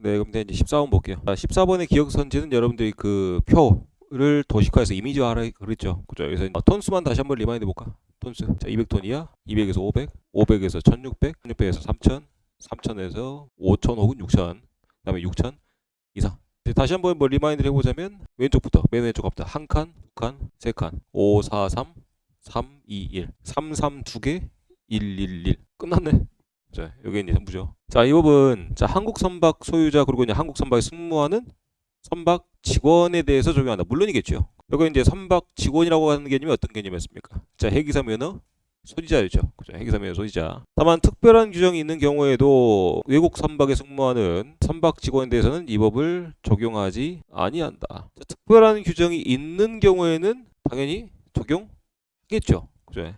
네, 그럼 이제 14번 볼게요. 14번의 기억 선지는 여러분들이 그 표를 도식화해서 이미지화하라 그랬죠. 그죠? 그래서 톤수만 다시 한번 리마인드 볼까? 톤수. 자, 200톤이야. 200에서 500, 500에서 1600, 1600에서 3000, 3000에서 5000 혹은 6000, 그다음에 6000 이상. 다시 한번 뭐 리마인드를 해보자면 왼쪽부터 맨 왼쪽 갑니다. 한 칸, 두 칸, 세 칸, 5, 4, 3, 3, 2, 1, 3, 3 두 개, 1, 1, 1. 끝났네. 자, 여기 이제 전부죠. 자, 이 법은 자, 한국 선박 소유자 그리고 이제 한국 선박에 승무하는 선박 직원에 대해서 적용한다. 물론이겠죠. 여기 이제 선박 직원이라고 하는 개념이 어떤 개념이었습니까? 자, 해기사 면허 소지자였죠. 그죠? 해기사 면허 소지자. 다만 특별한 규정이 있는 경우에도 외국 선박에 승무하는 선박 직원에 대해서는 이 법을 적용하지 아니한다. 자, 특별한 규정이 있는 경우에는 당연히 적용하겠죠. 그죠?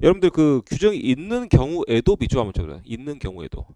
여러분들 그 규정이 있는 경우에도 밑줄 한번 쳐보세요. 있는 경우에도.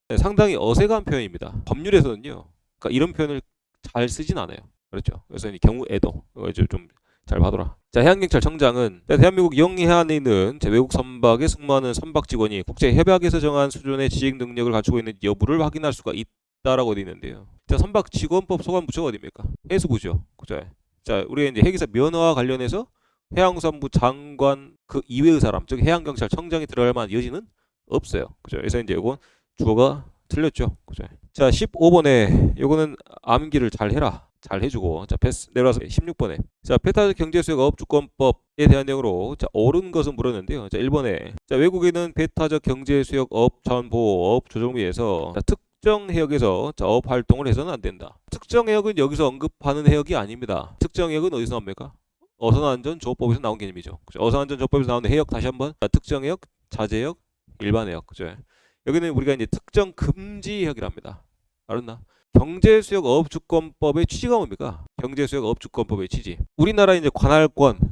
네, 상당히 어색한 표현입니다. 법률에서는요. 그러니까 이런 표현을 잘 쓰진 않아요. 그렇죠. 그래서 이 경우에도 이거 좀 잘 봐둬라. 자, 해양경찰청장은 대한민국 영해안에 있는 외국 선박에 승무하는 선박 직원이 국제협약에서 정한 수준의 지휘 능력을 갖추고 있는 여부를 확인할 수가 있다라고 되어 있는데요. 자, 선박직원법 소관부처가 어디입니까? 해수부죠. 그죠? 자, 우리가 이제 해기사 면허와 관련해서 해양수산부 장관 그 이외의 사람, 즉 해양경찰청장이 들어갈 만한 여지는 없어요. 그죠? 그래서 이제 이건 주어가 틀렸죠. 그죠? 자, 15번에 요거는 암기를 잘 해라. 잘 해주고, 자, 패스 내려와서 16번에 자, 배타적 경제수역 업주권법에 대한 내용으로 자, 옳은 것은 물었는데요. 자, 1번에 자, 외국인은 배타적 경제수역 업 자원보호업 조정위에서 자, 특정 해역에서 자, 업 활동을 해서는 안 된다. 특정 해역은 여기서 언급하는 해역이 아닙니다. 특정 해역은 어디서 나옵니까? 어선안전조업법에서 나온 개념이죠. 그죠? 어선안전조업법에서 나오는 해역 다시 한번 자, 특정 해역, 자제 해역, 일반 해역. 그죠? 여기는 우리가 이제 특정 금지 해역이랍니다. 알았나? 경제수역업주권법의 취지가 뭡니까? 경제수역업주권법의 취지. 우리나라 이제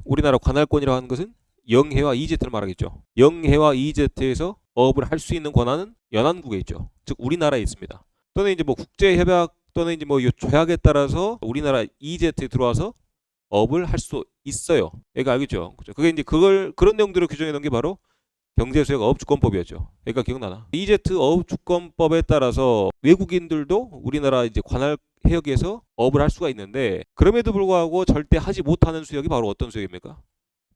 우리나라 관할권이라고 하는 것은 영해와 EEZ를 말하겠죠. 영해와 EEZ에서 어업을 할 수 있는 권한은 연안국에 있죠. 즉 우리나라에 있습니다. 또는 이제 뭐 국제협약 또는 이제 뭐 조약에 따라서 우리나라 EEZ에 들어와서 업을 할 수 있어요. 얘가 알겠죠? 그죠? 그게 이제 그런 내용들을 규정해 놓은 게 바로 경제수역 어업주권법이었죠. 그러니까 기억나나? EEZ 어업주권법에 따라서 외국인들도 우리나라 이제 관할 해역에서 어업을 할 수가 있는데 그럼에도 불구하고 절대 하지 못하는 수역이 바로 어떤 수역입니까?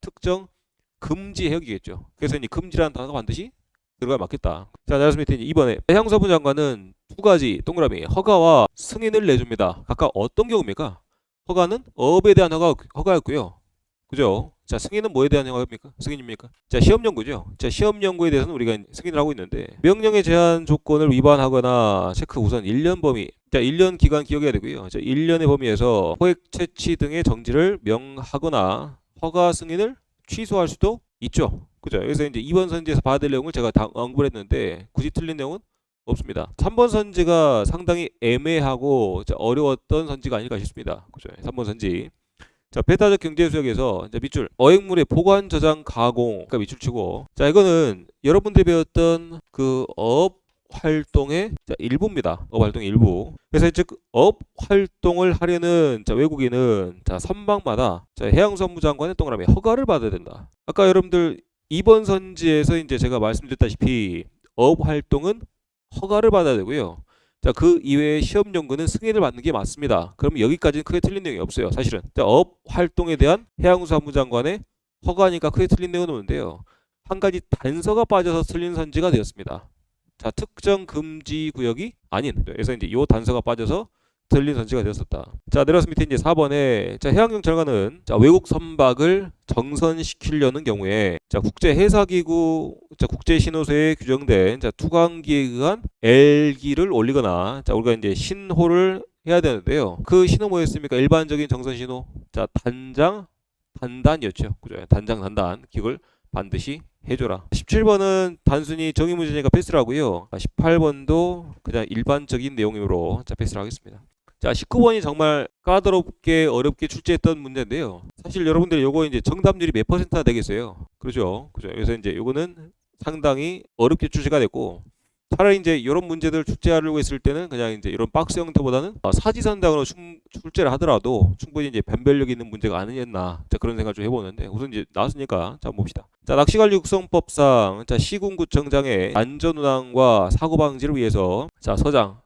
특정 금지 해역이겠죠. 그래서 이제 금지라는 단어가 반드시 들어가 맞겠다. 자, 나스 밑에 이제 이번에 해양수산부 장관은 두 가지 동그라미 허가와 승인을 내줍니다. 각각 어떤 경우입니까? 허가는 어업에 대한 허가였고요. 그죠? 자, 승인은 뭐에 대한 허가입니까? 승인입니까? 자, 시험 연구죠. 자, 시험 연구에 대해서는 우리가 승인을 하고 있는데 명령의 제한 조건을 위반하거나 체크 우선 1년 범위. 자, 1년 기간 기억해야 되고요. 자, 1년의 범위에서 포획 채취 등의 정지를 명하거나 허가 승인을 취소할 수도 있죠. 그죠? 그래서 이제 2번 선지에서 봐야 될 내용을 제가 다 언급을 했는데 굳이 틀린 내용은 없습니다. 3번 선지가 상당히 애매하고 어려웠던 선지가 아닐까 싶습니다. 그죠? 3번 선지. 자, 배타적 경제수역에서 밑줄 어획물의 보관, 저장, 가공 그러니까 밑줄치고 자, 이거는 여러분들이 배웠던 그 어업 활동의 일부입니다. 어업 활동의 일부. 그래서 즉 어업 활동을 하려는 외국인은 선박마다 해양수산부 장관의 동그라미 허가를 받아야 된다. 아까 여러분들 2번 선지에서 이제 제가 말씀드렸다시피 어업 활동은 허가를 받아야 되고요. 자, 그 이외의 시험 연구는 승인을 받는 게 맞습니다. 그럼 여기까지는 크게 틀린 내용이 없어요. 사실은. 자, 업 활동에 대한 해양수산부 장관의 허가니까 크게 틀린 내용은 없는데요. 한 가지 단서가 빠져서 틀린 선지가 되었습니다. 자, 특정 금지 구역이 아닌. 그래서 이제 이 단서가 빠져서 틀린 선지가 되었었다. 자, 내려서 밑에 이제 4번에 자, 해양경찰관은 자, 외국 선박을 정선시키려는 경우에 자, 국제해사기구 자, 국제신호소에 규정된 자, 투광기에 의한 L기를 올리거나 자, 우리가 이제 신호를 해야 되는데요. 그 신호 뭐였습니까? 일반적인 정선 신호. 자, 단단이었죠. 그죠? 단단 기억을 반드시 해줘라. 17번은 단순히 정의 문제니까 패스를 하고요. 18번도 그냥 일반적인 내용으로 자, 패스를 하겠습니다. 자, 19번이 정말 까다롭게 어렵게 출제했던 문제인데요. 사실 여러분들이 요거 이제 정답률이 몇 퍼센트나 되겠어요. 그렇죠? 그죠? 그래서 이제 요거는 상당히 어렵게 출제가 됐고 차라리 이제 이런 문제들 출제하려고 했을 때는 그냥 이제 이런 박스 형태보다는 사지선다으로 출제를 하더라도 충분히 이제 변별력 있는 문제가 아니었나 자, 그런 생각을 좀 해보는데 우선 이제 나왔으니까 자 봅시다. 자, 낚시관리 육성법상 자, 시군구청장의 안전운항과 사고 방지를 위해서 자, 서장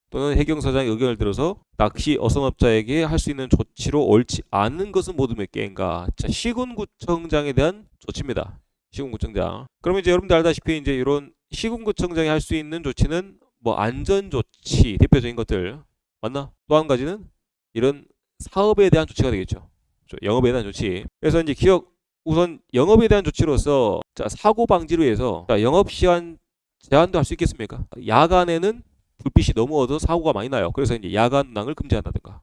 또는 해경사장의 의견을 들어서 낚시 어선업자에게 할 수 있는 조치로 옳지 않은 것은 모두 몇 개인가? 자, 시군구청장에 대한 조치입니다. 시군구청장. 그러면 이제 여러분들 알다시피 이제 이런 시군구청장이 할 수 있는 조치는 뭐 안전조치 대표적인 것들 맞나? 또 한 가지는 이런 사업에 대한 조치가 되겠죠. 영업에 대한 조치. 그래서 이제 우선 영업에 대한 조치로서 자, 사고 방지를 위해서 자, 영업 시간 제한도 할 수 있겠습니까? 야간에는 불빛이 너무 어두워서 사고가 많이 나요. 그래서 이제 야간 운항을 금지한다든가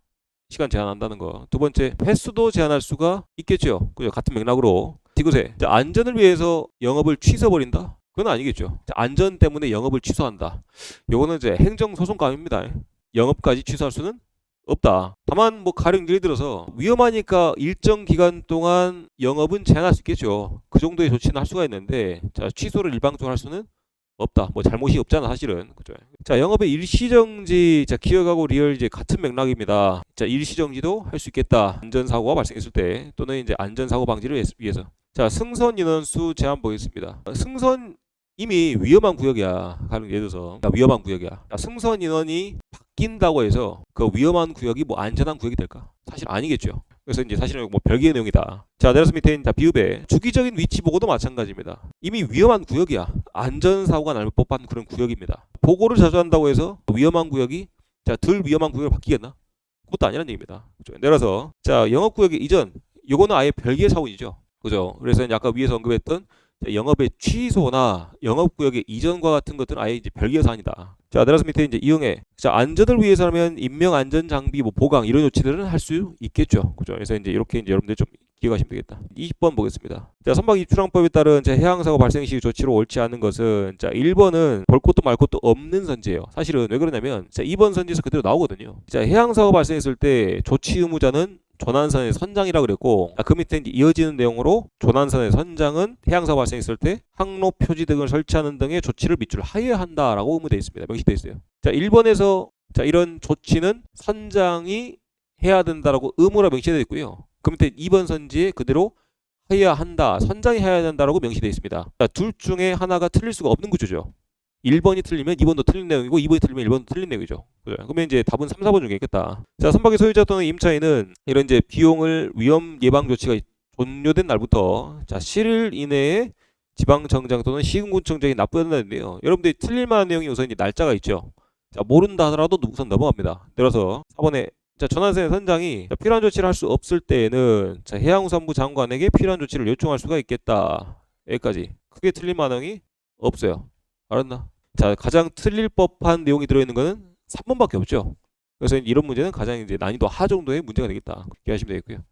시간 제한한다는 거. 두 번째, 횟수도 제한할 수가 있겠죠. 그죠? 같은 맥락으로. 디귿에 안전을 위해서 영업을 취소버린다? 그건 아니겠죠. 안전 때문에 영업을 취소한다. 요거는 이제 행정소송감입니다. 영업까지 취소할 수는 없다. 다만 뭐 가령 예를 들어서 위험하니까 일정 기간 동안 영업은 제한할 수 있겠죠. 그 정도의 조치는 할 수가 있는데 자, 취소를 일방적으로 할 수는 없다. 뭐 잘못이 없잖아 사실은. 그죠? 자, 영업의 일시정지. 자, 기억하고 리얼 이제 같은 맥락입니다. 자, 일시정지도 할 수 있겠다. 안전사고가 발생했을 때 또는 이제 안전사고 방지를 위해서. 자, 승선 인원수 제한 보겠습니다. 승선 이미 위험한 구역이야. 가령 예를 들어서 위험한 구역이야. 자, 승선 인원이 바뀐다고 해서 그 위험한 구역이 뭐 안전한 구역이 될까? 사실 아니겠죠. 그래서 이제 사실은 뭐 별개의 내용이다. 자, 내려서 밑에 있는 비읍에 주기적인 위치 보고도 마찬가지입니다. 이미 위험한 구역이야. 안전사고가 날 법한 그런 구역입니다. 보고를 자주 한다고 해서 위험한 구역이 자, 덜 위험한 구역으로 바뀌겠나? 그것도 아니라는 얘기입니다. 그렇죠? 내려서 자, 영업구역의 이전 요거는 아예 별개의 사고이죠. 그죠? 그래서 이제 아까 위에서 언급했던 영업의 취소나 영업구역의 이전과 같은 것들은 아예 이제 별개의 사안이다. 자, 내려서 밑에 이제 이응에 자, 안전을 위해서라면 인명 안전 장비 뭐 보강 이런 조치들은 할 수 있겠죠. 그죠? 그래서 이제 이렇게 이제 여러분들 좀 기억하시면 되겠다. 20번 보겠습니다. 자, 선박 입출항법에 따른 해양사고 발생 시 조치로 옳지 않은 것은 자, 1번은 볼 것도 말 것도 없는 선지예요. 사실은 왜 그러냐면 자, 2번 선지에서 그대로 나오거든요. 자, 해양사고 발생했을 때 조치 의무자는 조난선의 선장이라 그랬고 그 밑에 이제 이어지는 내용으로 조난선의 선장은 해양사고 발생했을 때 항로 표지 등을 설치하는 등의 조치를 밑줄 하여야 한다라고 의무되어 있습니다. 명시되어 있어요. 자, 1번에서 자, 이런 조치는 선장이 해야 된다라고 의무로 명시되어 있고요. 그 밑에 2번 선지에 그대로 해야 한다, 선장이 해야 된다라고 명시되어 있습니다. 자, 둘 중에 하나가 틀릴 수가 없는 구조죠. 1번이 틀리면 2번도 틀린 내용이고 2번이 틀리면 1번도 틀린 내용이죠. 그죠? 그러면 이제 답은 3, 4번 중에 있겠다. 자, 선박의 소유자 또는 임차인은 이런 이제 비용을 위험 예방 조치가 종료된 날부터 자, 7일 이내에 지방청장 또는 시군구청장이 납부해야 된다는데요. 여러분들이 틀릴 만한 내용이 우선 이제 날짜가 있죠. 자, 모른다 하더라도 우선 넘어갑니다. 따라서 4번에 자, 전환선의 선장이 필요한 조치를 할 수 없을 때에는 자, 해양수산부 장관에게 필요한 조치를 요청할 수가 있겠다. 여기까지. 크게 틀린 만한 내용이 없어요. 알았나? 자, 가장 틀릴 법한 내용이 들어있는 거는 3번밖에 없죠. 그래서 이런 문제는 가장 이제 난이도 하 정도의 문제가 되겠다. 이해하시면 되겠고요.